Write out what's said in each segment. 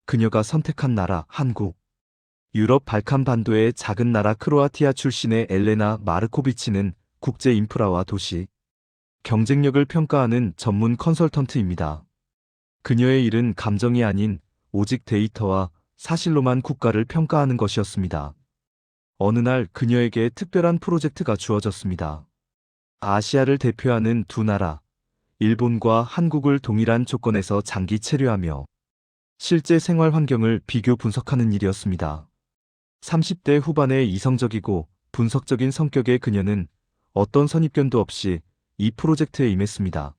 그녀가 선택한 나라 한국. 유럽 발칸 반도의 작은 나라 크로아티아 출신의 엘레나 마르코비치는 국제 인프라와 도시 경쟁력을 평가하는 전문 컨설턴트입니다. 그녀의 일은 감정이 아닌 오직 데이터와 사실로만 국가를 평가하는 것이었습니다. 어느 날 그녀에게 특별한 프로젝트가 주어졌습니다. 아시아를 대표하는 두 나라, 일본과 한국을 동일한 조건에서 장기 체류하며 실제 생활 환경을 비교 분석하는 일이었습니다. 30대 후반의 이성적이고 분석적인 성격의 그녀는 어떤 선입견도 없이 이 프로젝트에 임했습니다.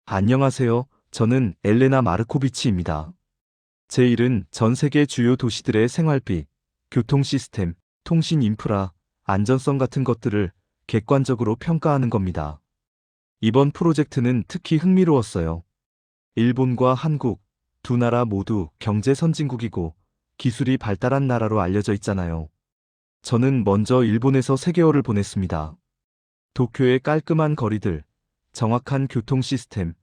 안녕하세요. 저는 엘레나 마르코비치입니다. 제 일은 전 세계 주요 도시들의 생활비, 교통 시스템, 통신 인프라, 안전성 같은 것들을 객관적으로 평가하는 겁니다. 이번 프로젝트는 특히 흥미로웠어요. 일본과 한국, 두 나라 모두 경제 선진국이고 기술이 발달한 나라로 알려져 있잖아요. 저는 먼저 일본에서 3개월을 보냈습니다. 도쿄의 깔끔한 거리들, 정확한 교통 시스템,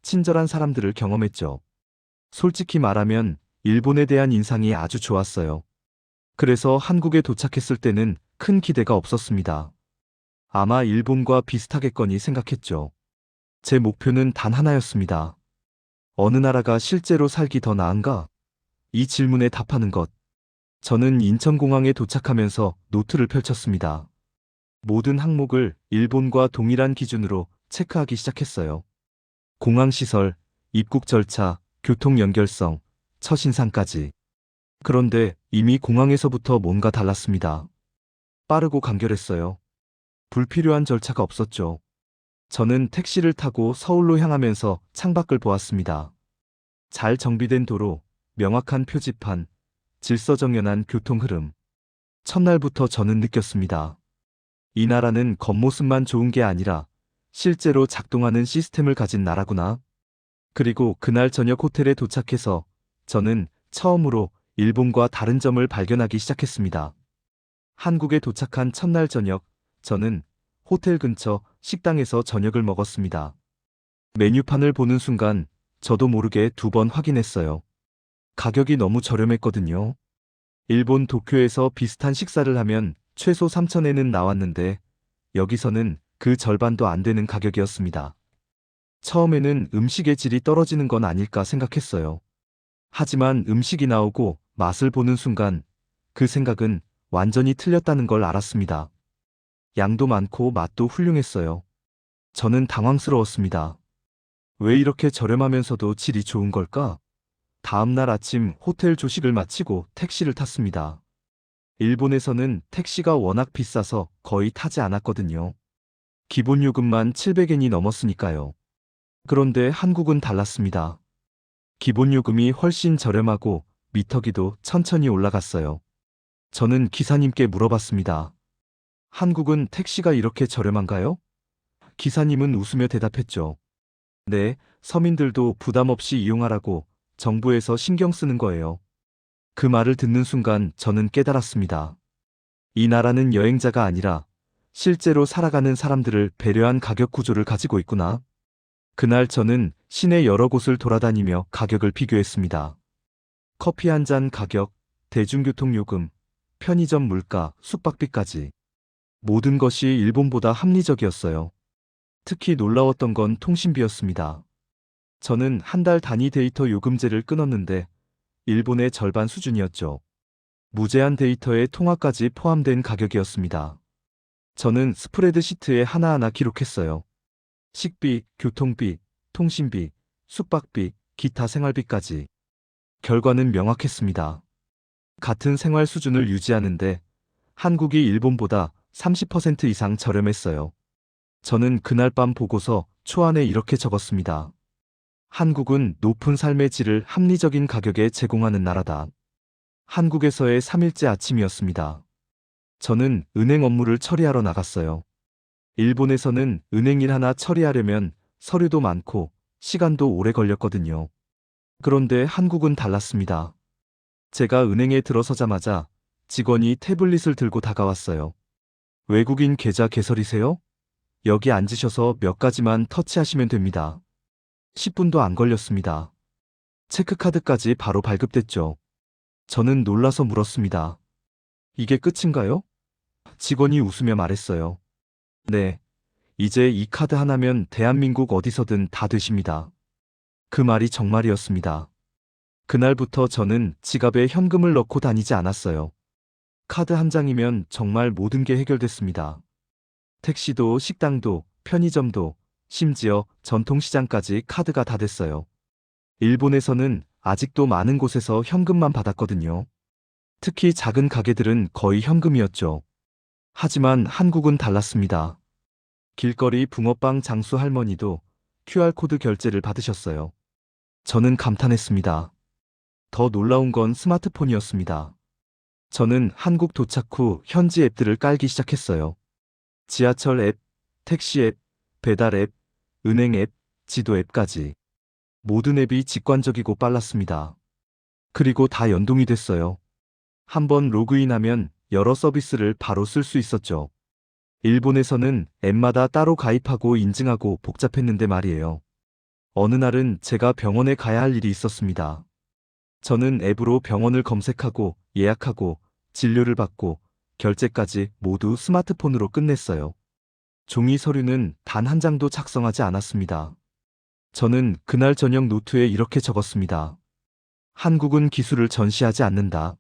친절한 사람들을 경험했죠. 솔직히 말하면 일본에 대한 인상이 아주 좋았어요. 그래서 한국에 도착했을 때는 큰 기대가 없었습니다. 아마 일본과 비슷하겠거니 생각했죠. 제 목표는 단 하나였습니다. 어느 나라가 실제로 살기 더 나은가? 이 질문에 답하는 것. 저는 인천공항에 도착하면서 노트를 펼쳤습니다. 모든 항목을 일본과 동일한 기준으로 체크하기 시작했어요. 공항 시설, 입국 절차, 교통 연결성, 첫인상까지. 그런데 이미 공항에서부터 뭔가 달랐습니다. 빠르고 간결했어요. 불필요한 절차가 없었죠. 저는 택시를 타고 서울로 향하면서 창밖을 보았습니다. 잘 정비된 도로, 명확한 표지판, 질서정연한 교통 흐름. 첫날부터 저는 느꼈습니다. 이 나라는 겉모습만 좋은 게 아니라 실제로 작동하는 시스템을 가진 나라구나. 그리고 그날 저녁 호텔에 도착해서 저는 처음으로 일본과 다른 점을 발견하기 시작했습니다. 한국에 도착한 첫날 저녁, 저는 호텔 근처 식당에서 저녁을 먹었습니다. 메뉴판을 보는 순간 저도 모르게 2번 확인했어요. 가격이 너무 저렴했거든요. 일본 도쿄에서 비슷한 식사를 하면 최소 3,000엔은 나왔는데 여기서는 그 절반도 안 되는 가격이었습니다. 처음에는 음식의 질이 떨어지는 건 아닐까 생각했어요. 하지만 음식이 나오고 맛을 보는 순간 그 생각은 완전히 틀렸다는 걸 알았습니다. 양도 많고 맛도 훌륭했어요. 저는 당황스러웠습니다. 왜 이렇게 저렴하면서도 질이 좋은 걸까? 다음 날 아침 호텔 조식을 마치고 택시를 탔습니다. 일본에서는 택시가 워낙 비싸서 거의 타지 않았거든요. 기본 요금만 700엔이 넘었으니까요. 그런데 한국은 달랐습니다. 기본 요금이 훨씬 저렴하고 미터기도 천천히 올라갔어요. 저는 기사님께 물어봤습니다. 한국은 택시가 이렇게 저렴한가요? 기사님은 웃으며 대답했죠. 네, 서민들도 부담 없이 이용하라고 정부에서 신경 쓰는 거예요. 그 말을 듣는 순간 저는 깨달았습니다. 이 나라는 여행자가 아니라 실제로 살아가는 사람들을 배려한 가격 구조를 가지고 있구나. 그날 저는 시내 여러 곳을 돌아다니며 가격을 비교했습니다. 커피 한 잔 가격, 대중교통 요금, 편의점 물가, 숙박비까지. 모든 것이 일본보다 합리적이었어요. 특히 놀라웠던 건 통신비였습니다. 저는 한 달 단위 데이터 요금제를 끊었는데 일본의 절반 수준이었죠. 무제한 데이터에 통화까지 포함된 가격이었습니다. 저는 스프레드시트에 하나하나 기록했어요. 식비, 교통비, 통신비, 숙박비, 기타 생활비까지. 결과는 명확했습니다. 같은 생활 수준을 유지하는데 한국이 일본보다 30% 이상 저렴했어요. 저는 그날 밤 보고서 초안에 이렇게 적었습니다. 한국은 높은 삶의 질을 합리적인 가격에 제공하는 나라다. 한국에서의 3일째 아침이었습니다. 저는 은행 업무를 처리하러 나갔어요. 일본에서는 은행 일 하나 처리하려면 서류도 많고 시간도 오래 걸렸거든요. 그런데 한국은 달랐습니다. 제가 은행에 들어서자마자 직원이 태블릿을 들고 다가왔어요. 외국인 계좌 개설이세요? 여기 앉으셔서 몇 가지만 터치하시면 됩니다. 10분도 안 걸렸습니다. 체크카드까지 바로 발급됐죠. 저는 놀라서 물었습니다. 이게 끝인가요? 직원이 웃으며 말했어요. 네, 이제 이 카드 하나면 대한민국 어디서든 다 되십니다. 그 말이 정말이었습니다. 그날부터 저는 지갑에 현금을 넣고 다니지 않았어요. 카드 한 장이면 정말 모든 게 해결됐습니다. 택시도, 식당도, 편의점도, 심지어 전통시장까지 카드가 다 됐어요. 일본에서는 아직도 많은 곳에서 현금만 받았거든요. 특히 작은 가게들은 거의 현금이었죠. 하지만 한국은 달랐습니다. 길거리 붕어빵 장수 할머니도 QR코드 결제를 받으셨어요. 저는 감탄했습니다. 더 놀라운 건 스마트폰이었습니다. 저는 한국 도착 후 현지 앱들을 깔기 시작했어요. 지하철 앱, 택시 앱, 배달 앱, 은행 앱, 지도 앱까지. 모든 앱이 직관적이고 빨랐습니다. 그리고 다 연동이 됐어요. 한번 로그인하면 여러 서비스를 바로 쓸 수 있었죠. 일본에서는 앱마다 따로 가입하고 인증하고 복잡했는데 말이에요. 어느 날은 제가 병원에 가야 할 일이 있었습니다. 저는 앱으로 병원을 검색하고 예약하고 진료를 받고 결제까지 모두 스마트폰으로 끝냈어요. 종이 서류는 단 한 장도 작성하지 않았습니다. 저는 그날 저녁 노트에 이렇게 적었습니다. 한국은 기술을 전시하지 않는다.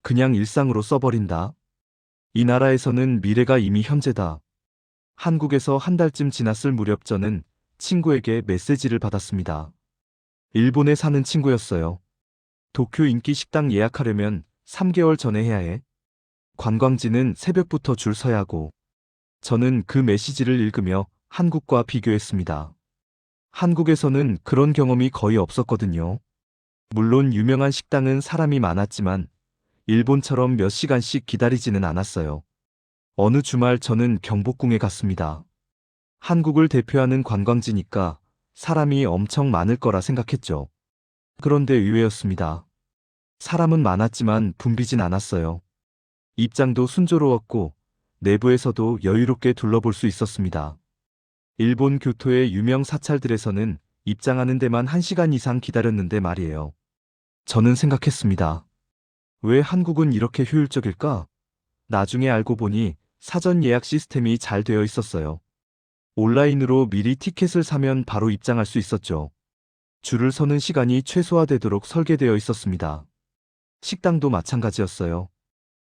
그냥 일상으로 써버린다. 이 나라에서는 미래가 이미 현재다. 한국에서 한 달쯤 지났을 무렵 저는 친구에게 메시지를 받았습니다. 일본에 사는 친구였어요. 도쿄 인기 식당 예약하려면 3개월 전에 해야 해. 관광지는 새벽부터 줄 서야 하고. 저는 그 메시지를 읽으며 한국과 비교했습니다. 한국에서는 그런 경험이 거의 없었거든요. 물론 유명한 식당은 사람이 많았지만 일본처럼 몇 시간씩 기다리지는 않았어요. 어느 주말 저는 경복궁에 갔습니다. 한국을 대표하는 관광지니까 사람이 엄청 많을 거라 생각했죠. 그런데 의외였습니다. 사람은 많았지만 붐비진 않았어요. 입장도 순조로웠고 내부에서도 여유롭게 둘러볼 수 있었습니다. 일본 교토의 유명 사찰들에서는 입장하는 데만 1시간 이상 기다렸는데 말이에요. 저는 생각했습니다. 왜 한국은 이렇게 효율적일까? 나중에 알고 보니 사전 예약 시스템이 잘 되어 있었어요. 온라인으로 미리 티켓을 사면 바로 입장할 수 있었죠. 줄을 서는 시간이 최소화되도록 설계되어 있었습니다. 식당도 마찬가지였어요.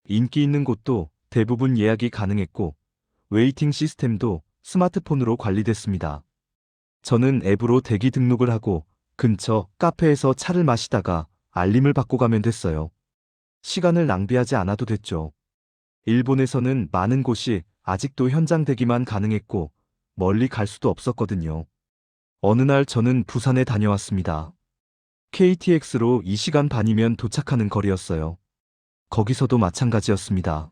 인기 있는 곳도 대부분 예약이 가능했고, 웨이팅 시스템도 스마트폰으로 관리됐습니다. 저는 앱으로 대기 등록을 하고 근처 카페에서 차를 마시다가 알림을 받고 가면 됐어요. 시간을 낭비하지 않아도 됐죠. 일본에서는 많은 곳이 아직도 현장 대기만 가능했고 멀리 갈 수도 없었거든요. 어느 날 저는 부산에 다녀왔습니다. KTX로 2시간 반이면 도착하는 거리였어요. 거기서도 마찬가지였습니다.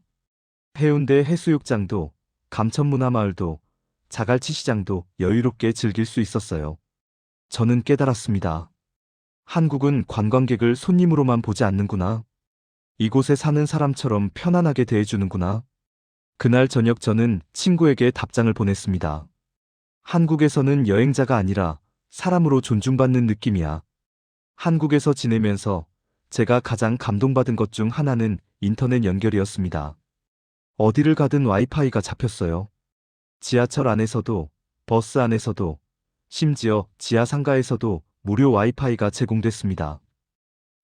해운대 해수욕장도 감천문화마을도 자갈치 시장도 여유롭게 즐길 수 있었어요. 저는 깨달았습니다. 한국은 관광객을 손님으로만 보지 않는구나. 이곳에 사는 사람처럼 편안하게 대해주는구나. 그날 저녁 저는 친구에게 답장을 보냈습니다. 한국에서는 여행자가 아니라 사람으로 존중받는 느낌이야. 한국에서 지내면서 제가 가장 감동받은 것 중 하나는 인터넷 연결이었습니다. 어디를 가든 와이파이가 잡혔어요. 지하철 안에서도, 버스 안에서도, 심지어 지하 상가에서도 무료 와이파이가 제공됐습니다.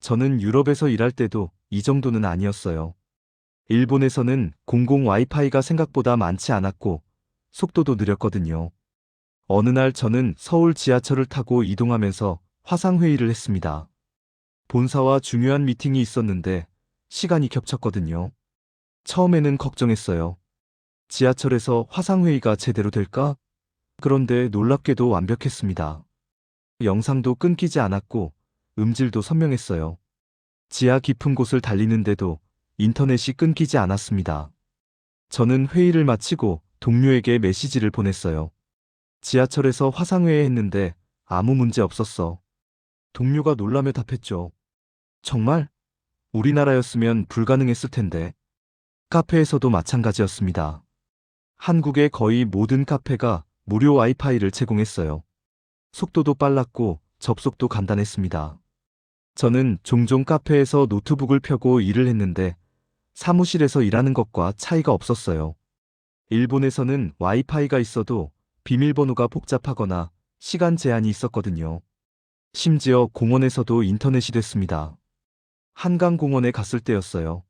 저는 유럽에서 일할 때도 이 정도는 아니었어요. 일본에서는 공공 와이파이가 생각보다 많지 않았고, 속도도 느렸거든요. 어느 날 저는 서울 지하철을 타고 이동하면서 화상회의를 했습니다. 본사와 중요한 미팅이 있었는데 시간이 겹쳤거든요. 처음에는 걱정했어요. 지하철에서 화상회의가 제대로 될까? 그런데 놀랍게도 완벽했습니다. 영상도 끊기지 않았고 음질도 선명했어요. 지하 깊은 곳을 달리는데도 인터넷이 끊기지 않았습니다. 저는 회의를 마치고 동료에게 메시지를 보냈어요. 지하철에서 화상회의 했는데 아무 문제 없었어. 동료가 놀라며 답했죠. 정말? 우리나라였으면 불가능했을 텐데. 카페에서도 마찬가지였습니다. 한국의 거의 모든 카페가 무료 와이파이를 제공했어요. 속도도 빨랐고 접속도 간단했습니다. 저는 종종 카페에서 노트북을 펴고 일을 했는데 사무실에서 일하는 것과 차이가 없었어요. 일본에서는 와이파이가 있어도 비밀번호가 복잡하거나 시간 제한이 있었거든요. 심지어 공원에서도 인터넷이 됐습니다. 한강공원에 갔을 때였어요.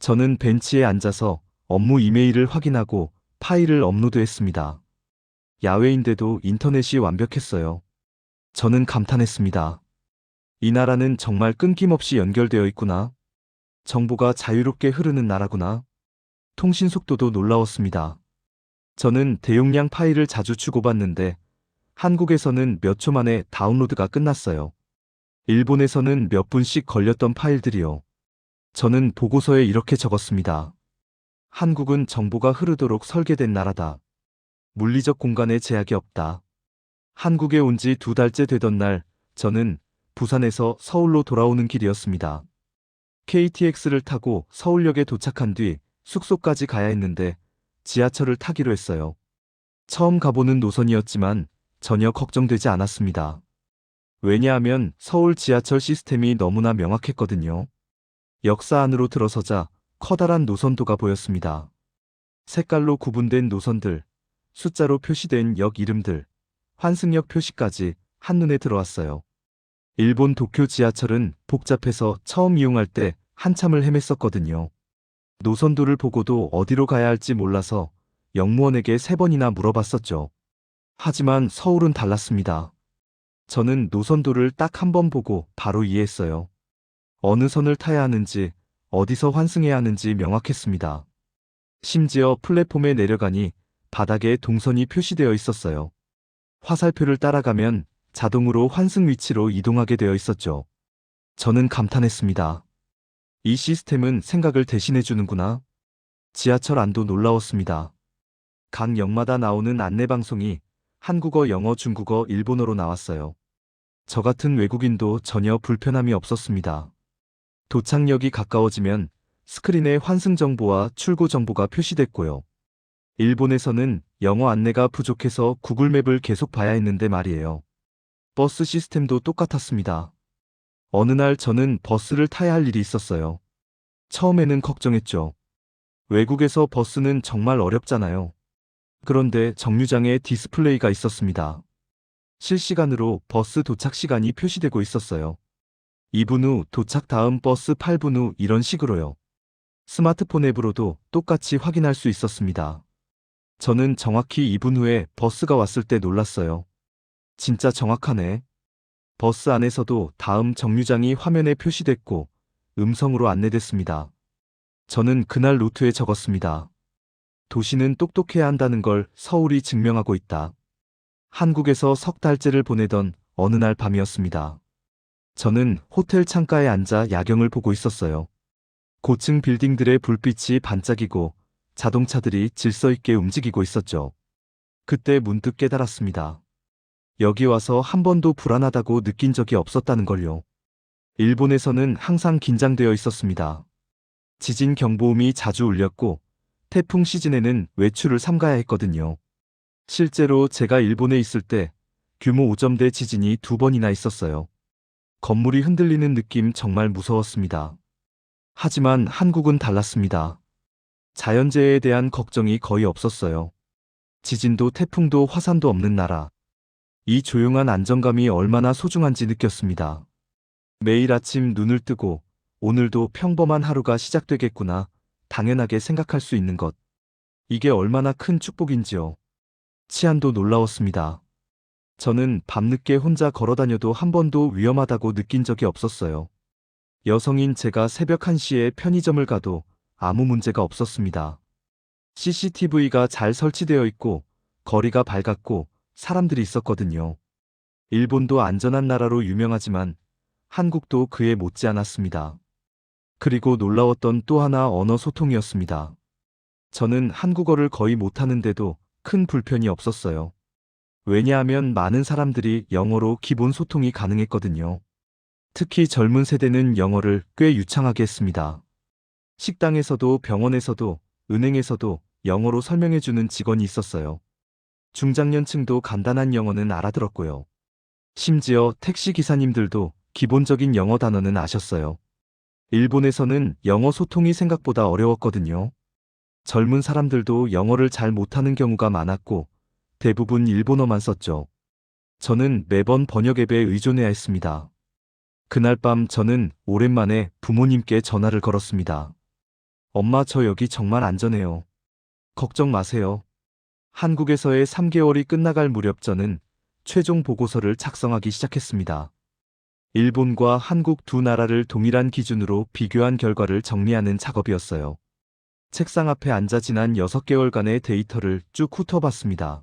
저는 벤치에 앉아서 업무 이메일을 확인하고 파일을 업로드했습니다. 야외인데도 인터넷이 완벽했어요. 저는 감탄했습니다. 이 나라는 정말 끊김없이 연결되어 있구나. 정보가 자유롭게 흐르는 나라구나. 통신 속도도 놀라웠습니다. 저는 대용량 파일을 자주 주고받는데 한국에서는 몇 초 만에 다운로드가 끝났어요. 일본에서는 몇 분씩 걸렸던 파일들이요. 저는 보고서에 이렇게 적었습니다. 한국은 정보가 흐르도록 설계된 나라다. 물리적 공간에 제약이 없다. 한국에 온 지 2달째 되던 날, 저는 부산에서 서울로 돌아오는 길이었습니다. KTX를 타고 서울역에 도착한 뒤 숙소까지 가야 했는데 지하철을 타기로 했어요. 처음 가보는 노선이었지만 전혀 걱정되지 않았습니다. 왜냐하면 서울 지하철 시스템이 너무나 명확했거든요. 역사 안으로 들어서자 커다란 노선도가 보였습니다. 색깔로 구분된 노선들, 숫자로 표시된 역 이름들, 환승역 표시까지 한눈에 들어왔어요. 일본 도쿄 지하철은 복잡해서 처음 이용할 때 한참을 헤맸었거든요. 노선도를 보고도 어디로 가야 할지 몰라서 역무원에게 3번이나 물어봤었죠. 하지만 서울은 달랐습니다. 저는 노선도를 딱 1번 보고 바로 이해했어요. 어느 선을 타야 하는지, 어디서 환승해야 하는지 명확했습니다. 심지어 플랫폼에 내려가니 바닥에 동선이 표시되어 있었어요. 화살표를 따라가면 자동으로 환승 위치로 이동하게 되어 있었죠. 저는 감탄했습니다. 이 시스템은 생각을 대신해 주는구나. 지하철 안도 놀라웠습니다. 각 역마다 나오는 안내방송이 한국어, 영어, 중국어, 일본어로 나왔어요. 저 같은 외국인도 전혀 불편함이 없었습니다. 도착역이 가까워지면 스크린에 환승 정보와 출고 정보가 표시됐고요. 일본에서는 영어 안내가 부족해서 구글맵을 계속 봐야 했는데 말이에요. 버스 시스템도 똑같았습니다. 어느 날 저는 버스를 타야 할 일이 있었어요. 처음에는 걱정했죠. 외국에서 버스는 정말 어렵잖아요. 그런데 정류장에 디스플레이가 있었습니다. 실시간으로 버스 도착 시간이 표시되고 있었어요. 2분 후 도착, 다음 버스 8분 후, 이런 식으로요. 스마트폰 앱으로도 똑같이 확인할 수 있었습니다. 저는 정확히 2분 후에 버스가 왔을 때 놀랐어요. 진짜 정확하네. 버스 안에서도 다음 정류장이 화면에 표시됐고 음성으로 안내됐습니다. 저는 그날 노트에 적었습니다. 도시는 똑똑해야 한다는 걸 서울이 증명하고 있다. 한국에서 3달째를 보내던 어느 날 밤이었습니다. 저는 호텔 창가에 앉아 야경을 보고 있었어요. 고층 빌딩들의 불빛이 반짝이고 자동차들이 질서 있게 움직이고 있었죠. 그때 문득 깨달았습니다. 여기 와서 한 번도 불안하다고 느낀 적이 없었다는 걸요. 일본에서는 항상 긴장되어 있었습니다. 지진 경보음이 자주 울렸고 태풍 시즌에는 외출을 삼가야 했거든요. 실제로 제가 일본에 있을 때 규모 5점대 지진이 2번이나 있었어요. 건물이 흔들리는 느낌 정말 무서웠습니다. 하지만 한국은 달랐습니다. 자연재해에 대한 걱정이 거의 없었어요. 지진도 태풍도 화산도 없는 나라. 이 조용한 안정감이 얼마나 소중한지 느꼈습니다. 매일 아침 눈을 뜨고 오늘도 평범한 하루가 시작되겠구나 당연하게 생각할 수 있는 것. 이게 얼마나 큰 축복인지요. 치안도 놀라웠습니다. 저는 밤늦게 혼자 걸어다녀도 한 번도 위험하다고 느낀 적이 없었어요. 여성인 제가 새벽 1시에 편의점을 가도 아무 문제가 없었습니다. CCTV가 잘 설치되어 있고 거리가 밝았고 사람들이 있었거든요. 일본도 안전한 나라로 유명하지만 한국도 그에 못지않았습니다. 그리고 놀라웠던 또 하나 언어 소통이었습니다. 저는 한국어를 거의 못하는데도 큰 불편이 없었어요. 왜냐하면 많은 사람들이 영어로 기본 소통이 가능했거든요. 특히 젊은 세대는 영어를 꽤 유창하게 했습니다. 식당에서도 병원에서도 은행에서도 영어로 설명해주는 직원이 있었어요. 중장년층도 간단한 영어는 알아들었고요. 심지어 택시 기사님들도 기본적인 영어 단어는 아셨어요. 일본에서는 영어 소통이 생각보다 어려웠거든요. 젊은 사람들도 영어를 잘 못하는 경우가 많았고 대부분 일본어만 썼죠. 저는 매번 번역 앱에 의존해야 했습니다. 그날 밤 저는 오랜만에 부모님께 전화를 걸었습니다. 엄마, 저 여기 정말 안전해요. 걱정 마세요. 한국에서의 3개월이 끝나갈 무렵 저는 최종 보고서를 작성하기 시작했습니다. 일본과 한국 두 나라를 동일한 기준으로 비교한 결과를 정리하는 작업이었어요. 책상 앞에 앉아 지난 6개월간의 데이터를 쭉 훑어봤습니다.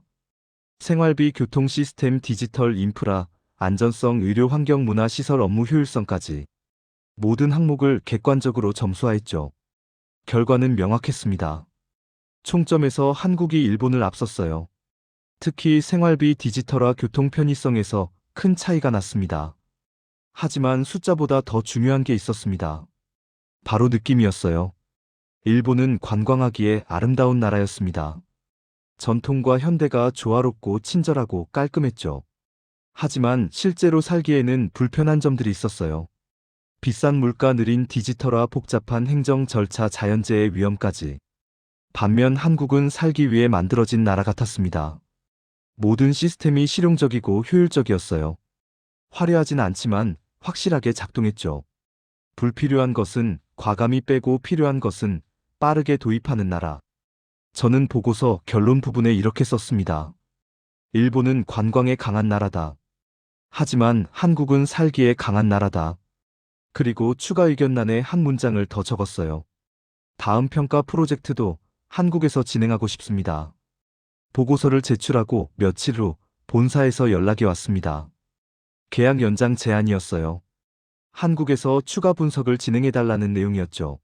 생활비, 교통 시스템, 디지털 인프라, 안전성, 의료 환경, 문화 시설, 업무 효율성까지 모든 항목을 객관적으로 점수화했죠. 결과는 명확했습니다. 총점에서 한국이 일본을 앞섰어요. 특히 생활비, 디지털화, 교통 편의성에서 큰 차이가 났습니다. 하지만 숫자보다 더 중요한 게 있었습니다. 바로 느낌이었어요. 일본은 관광하기에 아름다운 나라였습니다. 전통과 현대가 조화롭고 친절하고 깔끔했죠. 하지만 실제로 살기에는 불편한 점들이 있었어요. 비싼 물가, 느린 디지털화, 복잡한 행정 절차, 자연재해 위험까지. 반면 한국은 살기 위해 만들어진 나라 같았습니다. 모든 시스템이 실용적이고 효율적이었어요. 화려하진 않지만 확실하게 작동했죠. 불필요한 것은 과감히 빼고 필요한 것은 빠르게 도입하는 나라. 저는 보고서 결론 부분에 이렇게 썼습니다. 일본은 관광에 강한 나라다. 하지만 한국은 살기에 강한 나라다. 그리고 추가 의견란에 한 문장을 더 적었어요. 다음 평가 프로젝트도 한국에서 진행하고 싶습니다. 보고서를 제출하고 며칠 후 본사에서 연락이 왔습니다. 계약 연장 제안이었어요. 한국에서 추가 분석을 진행해달라는 내용이었죠.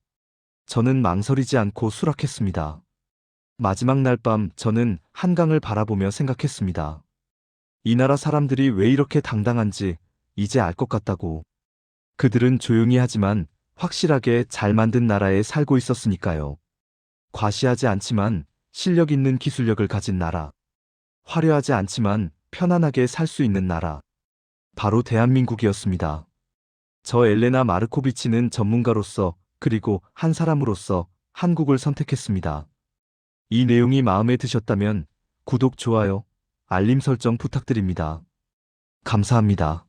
저는 망설이지 않고 수락했습니다. 마지막 날 밤 저는 한강을 바라보며 생각했습니다. 이 나라 사람들이 왜 이렇게 당당한지 이제 알 것 같다고. 그들은 조용히 하지만 확실하게 잘 만든 나라에 살고 있었으니까요. 과시하지 않지만 실력 있는 기술력을 가진 나라. 화려하지 않지만 편안하게 살 수 있는 나라. 바로 대한민국이었습니다. 저 엘레나 마르코비치는 전문가로서 그리고 한 사람으로서 한국을 선택했습니다. 이 내용이 마음에 드셨다면 구독, 좋아요, 알림 설정 부탁드립니다. 감사합니다.